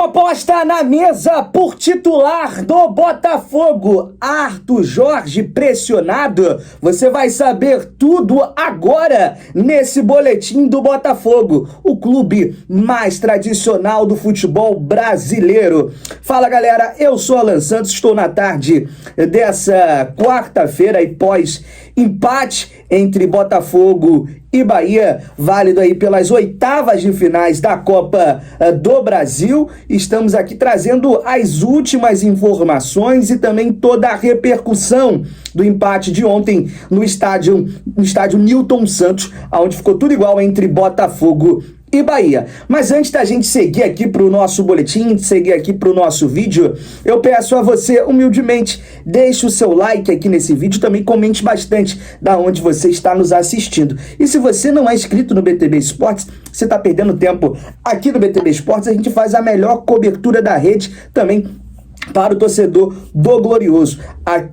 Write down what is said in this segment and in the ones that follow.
Proposta na mesa por titular do Botafogo, Arthur Jorge pressionado. Você vai saber tudo agora nesse boletim do Botafogo, o clube mais tradicional do futebol brasileiro. Fala galera, eu sou Alan Santos, estou na tarde dessa quarta-feira e pós-empate entre Botafogo e Bahia, válido aí pelas oitavas de finais da Copa do Brasil. Estamos aqui trazendo as últimas informações e também toda a repercussão do empate de ontem no estádio Newton Santos, onde ficou tudo igual entre Botafogo e Bahia. Mas antes da gente seguir aqui para o nosso boletim, seguir aqui para o nosso vídeo, eu peço a você, humildemente, deixe o seu like aqui nesse vídeo, também comente bastante da onde você está nos assistindo. E se você não é inscrito no BTB Esportes, você está perdendo tempo. Aqui no BTB Esportes a gente faz a melhor cobertura da rede também para o torcedor do Glorioso.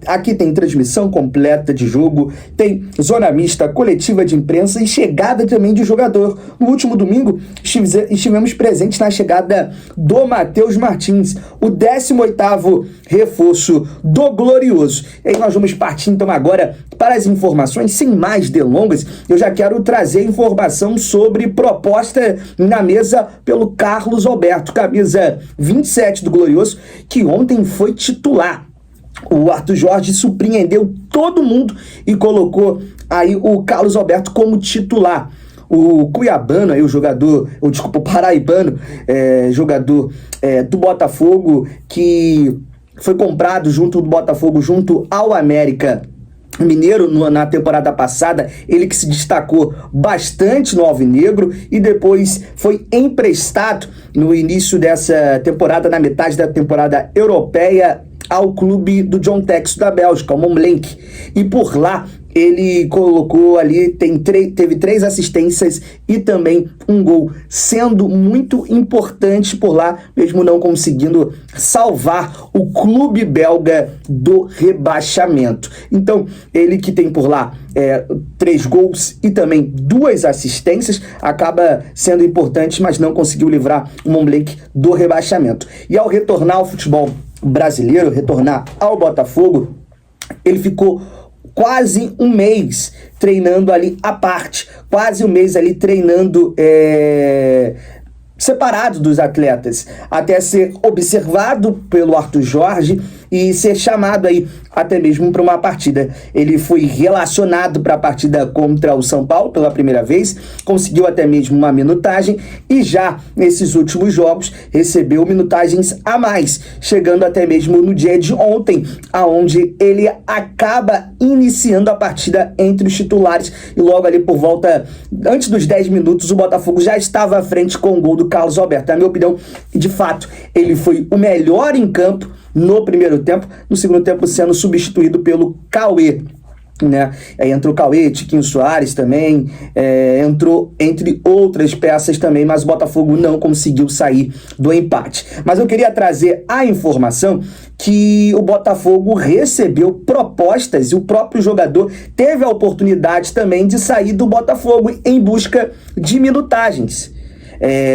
Aqui tem transmissão completa de jogo, tem zona mista, coletiva de imprensa e chegada também de jogador. No último domingo estivemos presentes na chegada do Matheus Martins, o 18º reforço do Glorioso. E aí nós vamos partir então agora para as informações. Sem mais delongas, eu já quero trazer informação sobre proposta na mesa pelo Carlos Alberto, camisa 27 do Glorioso, que ontem foi titular. O Arthur Jorge surpreendeu todo mundo e colocou aí o Carlos Alberto como titular. O cuiabano, aí, o paraibano, jogador do Botafogo, que foi comprado junto do Botafogo, junto ao América Mineiro na temporada passada, ele que se destacou bastante no Alvinegro e depois foi emprestado no início dessa temporada, na metade da temporada europeia, ao clube do John Textor da Bélgica, o Montblanc, e por lá ele colocou ali, teve 3 assistências e também um gol, sendo muito importante por lá, mesmo não conseguindo salvar o clube belga do rebaixamento. Então, ele que tem por lá 3 gols e também 2 assistências, acaba sendo importante, mas não conseguiu livrar o Montblanc do rebaixamento. E ao retornar ao futebol brasileiro, retornar ao Botafogo, ele ficou quase um mês treinando ali à parte, quase um mês ali treinando separado dos atletas, até ser observado pelo Arthur Jorge e ser chamado aí até mesmo para uma partida. Ele foi relacionado para a partida contra o São Paulo pela primeira vez, conseguiu até mesmo uma minutagem e já nesses últimos jogos recebeu minutagens a mais, chegando até mesmo no dia de ontem, aonde ele acaba iniciando a partida entre os titulares e logo ali por volta, antes dos 10 minutos, o Botafogo já estava à frente com o gol do Carlos Alberto. Na minha opinião, de fato, ele foi o melhor em campo no primeiro tempo, no segundo tempo sendo substituído pelo Cauê, né? Aí entrou o Cauê, Tiquinho Soares também, entrou entre outras peças também, mas o Botafogo não conseguiu sair do empate. Mas eu queria trazer a informação que o Botafogo recebeu propostas e o próprio jogador teve a oportunidade também de sair do Botafogo em busca de minutagens.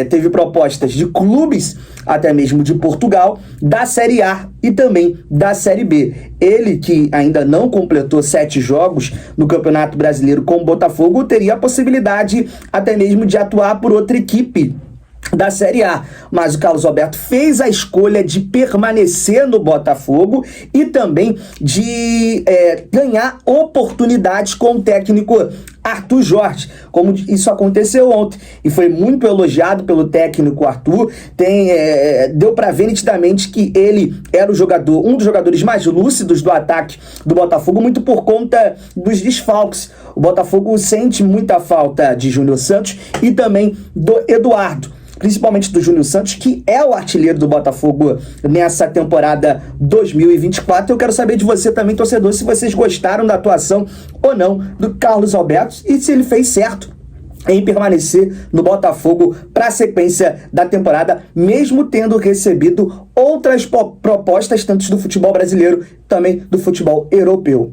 Teve propostas de clubes, até mesmo de Portugal, da Série A e também da Série B. Ele, que ainda não completou 7 jogos no Campeonato Brasileiro com o Botafogo, teria a possibilidade até mesmo de atuar por outra equipe da Série A, mas o Carlos Alberto fez a escolha de permanecer no Botafogo e também de ganhar oportunidades com o técnico Arthur Jorge, como isso aconteceu ontem, e foi muito elogiado pelo técnico Arthur. Deu para ver nitidamente que ele era um dos jogadores mais lúcidos do ataque do Botafogo, muito por conta dos desfalques. O Botafogo sente muita falta de Júnior Santos e também do Eduardo, principalmente do Júnior Santos, que é o artilheiro do Botafogo nessa temporada 2024. Eu quero saber de você também, torcedor, se vocês gostaram da atuação ou não do Carlos Alberto e se ele fez certo em permanecer no Botafogo para a sequência da temporada, mesmo tendo recebido outras propostas, tanto do futebol brasileiro também do futebol europeu.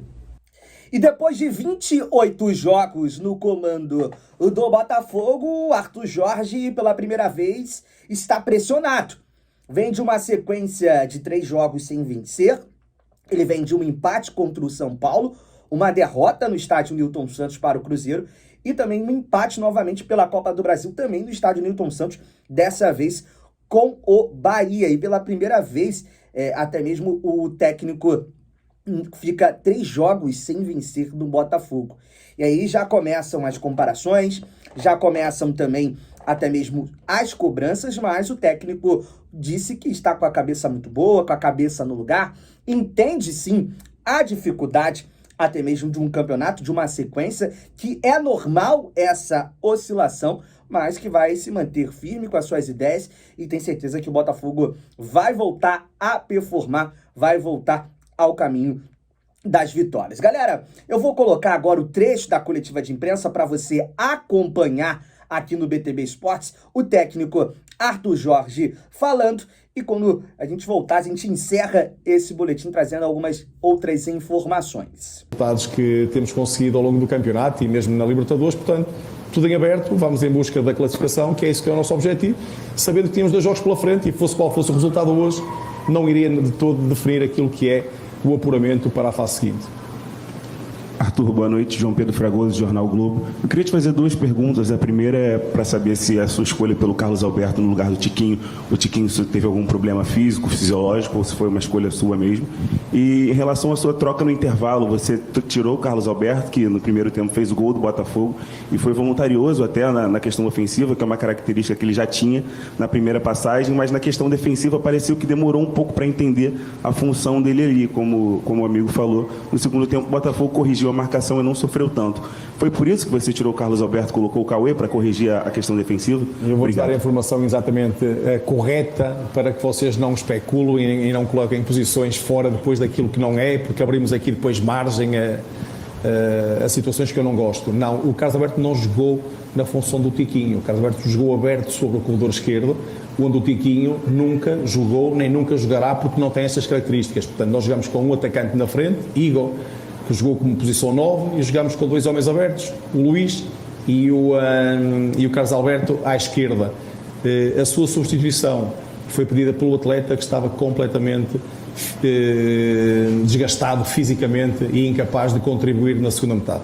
E depois de 28 jogos no comando do Botafogo, Arthur Jorge, pela primeira vez, está pressionado. vem de uma sequência de 3 jogos sem vencer. Ele vem de um empate contra o São Paulo, uma derrota no estádio Newton Santos para o Cruzeiro e também um empate novamente pela Copa do Brasil, também no estádio Newton Santos, dessa vez com o Bahia. E pela primeira vez, até mesmo o técnico fica 3 jogos sem vencer no Botafogo. E aí já começam as comparações, já começam também até mesmo as cobranças, mas o técnico disse que está com a cabeça muito boa, com a cabeça no lugar, entende sim a dificuldade até mesmo de um campeonato, de uma sequência, que é normal essa oscilação, mas que vai se manter firme com as suas ideias e tem certeza que o Botafogo vai voltar a performar, vai voltar ao caminho das vitórias. Galera, eu vou colocar agora o trecho da coletiva de imprensa para você acompanhar aqui no BTB Esportes, o técnico Arthur Jorge falando, e quando a gente voltar, a gente encerra esse boletim trazendo algumas outras informações. Resultados que temos conseguido ao longo do campeonato e mesmo na Libertadores, portanto, tudo em aberto, vamos em busca da classificação, que é isso que é o nosso objetivo, sabendo que tínhamos 2 jogos pela frente e fosse qual fosse o resultado hoje, não iria de todo definir aquilo que é o apuramento para a fase seguinte. Arthur, boa noite. João Pedro Fragoso, Jornal Globo. Eu queria te fazer 2 perguntas. A primeira é para saber se a sua escolha pelo Carlos Alberto no lugar do Tiquinho, o Tiquinho teve algum problema físico, fisiológico, ou se foi uma escolha sua mesmo. E em relação à sua troca no intervalo, você tirou o Carlos Alberto, que no primeiro tempo fez o gol do Botafogo, e foi voluntarioso até na questão ofensiva, que é uma característica que ele já tinha na primeira passagem, mas na questão defensiva pareceu que demorou um pouco para entender a função dele ali, como o amigo falou. No segundo tempo, o Botafogo corrigiu a marcação e não sofreu tanto. Foi por isso que você tirou o Carlos Alberto e colocou o Cauê para corrigir a questão defensiva? Eu vou dar a informação exatamente correta para que vocês não especulem e não coloquem posições fora depois daquilo que não é, porque abrimos aqui depois margem a situações que eu não gosto. Não, o Carlos Alberto não jogou na função do Tiquinho. O Carlos Alberto jogou aberto sobre o corredor esquerdo, onde o Tiquinho nunca jogou nem nunca jogará porque não tem essas características. Portanto, nós jogamos com um atacante na frente, Igor, que jogou como posição 9, e jogamos com 2 homens abertos, o Luís e o Carlos Alberto à esquerda. A sua substituição foi pedida pelo atleta que estava completamente desgastado fisicamente e incapaz de contribuir na segunda metade.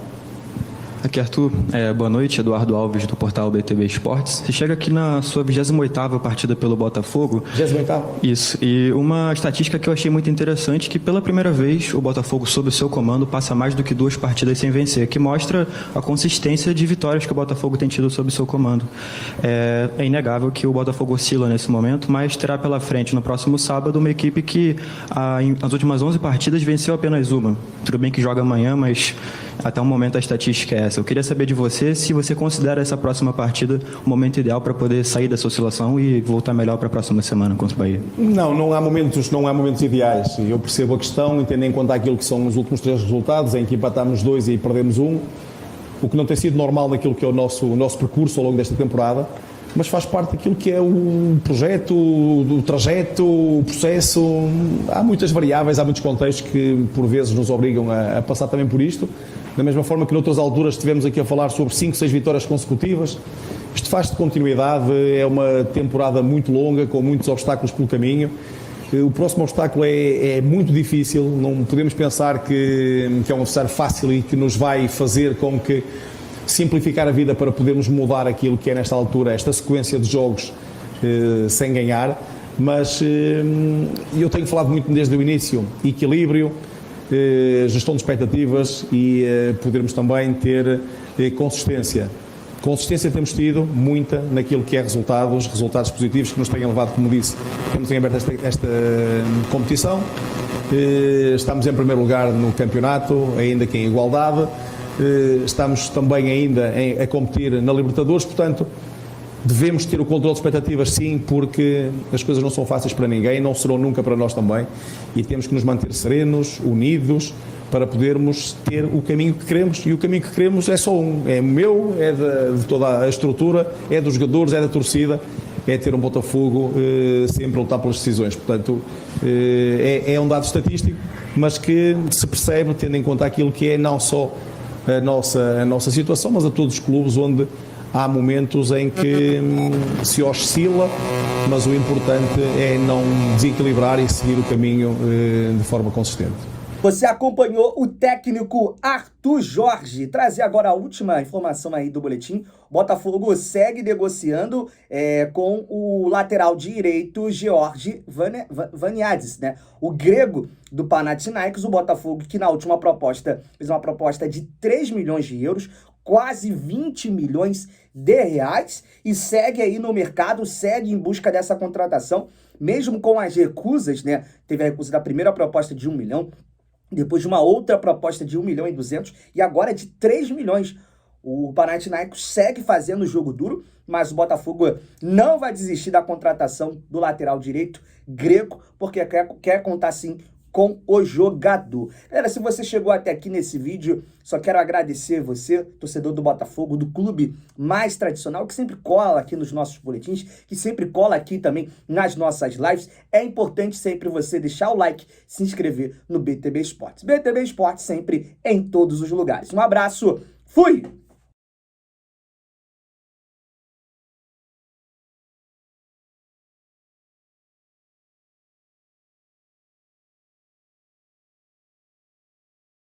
Aqui, Arthur. Boa noite, Eduardo Alves, do portal BTB Esportes. Você chega aqui na sua 28ª partida pelo Botafogo. 28ª? Isso. E uma estatística que eu achei muito interessante, que pela primeira vez o Botafogo, sob o seu comando, passa mais do que 2 partidas sem vencer, que mostra a consistência de vitórias que o Botafogo tem tido sob o seu comando. É inegável que o Botafogo oscila nesse momento, mas terá pela frente, no próximo sábado, uma equipe que, nas últimas 11 partidas, venceu apenas uma. Tudo bem que joga amanhã, mas até o momento a estatística é essa. Eu queria saber de você se você considera essa próxima partida o momento ideal para poder sair dessa oscilação e voltar melhor para a próxima semana contra o Bahia. Não há momentos ideais. Eu percebo a questão, entendo em conta aquilo que são os últimos 3 resultados, em que empatámos 2 e perdemos 1, o que não tem sido normal naquilo que é o nosso percurso ao longo desta temporada, mas faz parte daquilo que é o projeto, o trajeto, o processo. Há muitas variáveis, há muitos contextos que por vezes nos obrigam a passar também por isto. Da mesma forma que noutras alturas estivemos aqui a falar sobre 5, 6 vitórias consecutivas. Isto faz de continuidade, é uma temporada muito longa, com muitos obstáculos pelo caminho. O próximo obstáculo é muito difícil, não podemos pensar que é um adversário fácil e que nos vai fazer com que simplificar a vida para podermos mudar aquilo que é nesta altura, esta sequência de jogos sem ganhar, mas eu tenho falado muito desde o início, equilíbrio, gestão de expectativas e podermos também ter consistência. Consistência temos tido, muita, naquilo que é resultados positivos que nos têm levado, como disse, temos em aberto esta competição. Estamos em primeiro lugar no campeonato, ainda que em igualdade. Estamos também ainda a competir na Libertadores, portanto, devemos ter o controle de expectativas, sim, porque as coisas não são fáceis para ninguém, não serão nunca para nós também, e temos que nos manter serenos, unidos, para podermos ter o caminho que queremos, e o caminho que queremos é só um, é meu, é de toda a estrutura, é dos jogadores, é da torcida, é ter um Botafogo sempre a lutar pelas decisões. Portanto, é um dado estatístico, mas que se percebe tendo em conta aquilo que é não só a nossa situação, mas a todos os clubes onde há momentos em que se oscila mas o importante é não desequilibrar e seguir o caminho de forma consistente. Você acompanhou o técnico Arthur Jorge. Trazer agora a última informação aí do boletim. O Botafogo segue negociando com o lateral direito George Vaniadis, né? O grego do Panathinaikos. O Botafogo que na última proposta fez uma proposta de 3 milhões de euros, quase 20 milhões de reais, e segue aí no mercado, segue em busca dessa contratação, mesmo com as recusas, né? Teve a recusa da primeira proposta de 1 milhão, depois de uma outra proposta de 1 milhão e 200 e agora de 3 milhões. O Panathinaikos segue fazendo o jogo duro, mas o Botafogo não vai desistir da contratação do lateral direito grego, porque quer contar sim com o jogador. Galera, se você chegou até aqui nesse vídeo, só quero agradecer você, torcedor do Botafogo, do clube mais tradicional, que sempre cola aqui nos nossos boletins, que sempre cola aqui também nas nossas lives. É importante sempre você deixar o like, se inscrever no BTB Esportes. BTB Esportes sempre em todos os lugares. Um abraço, fui!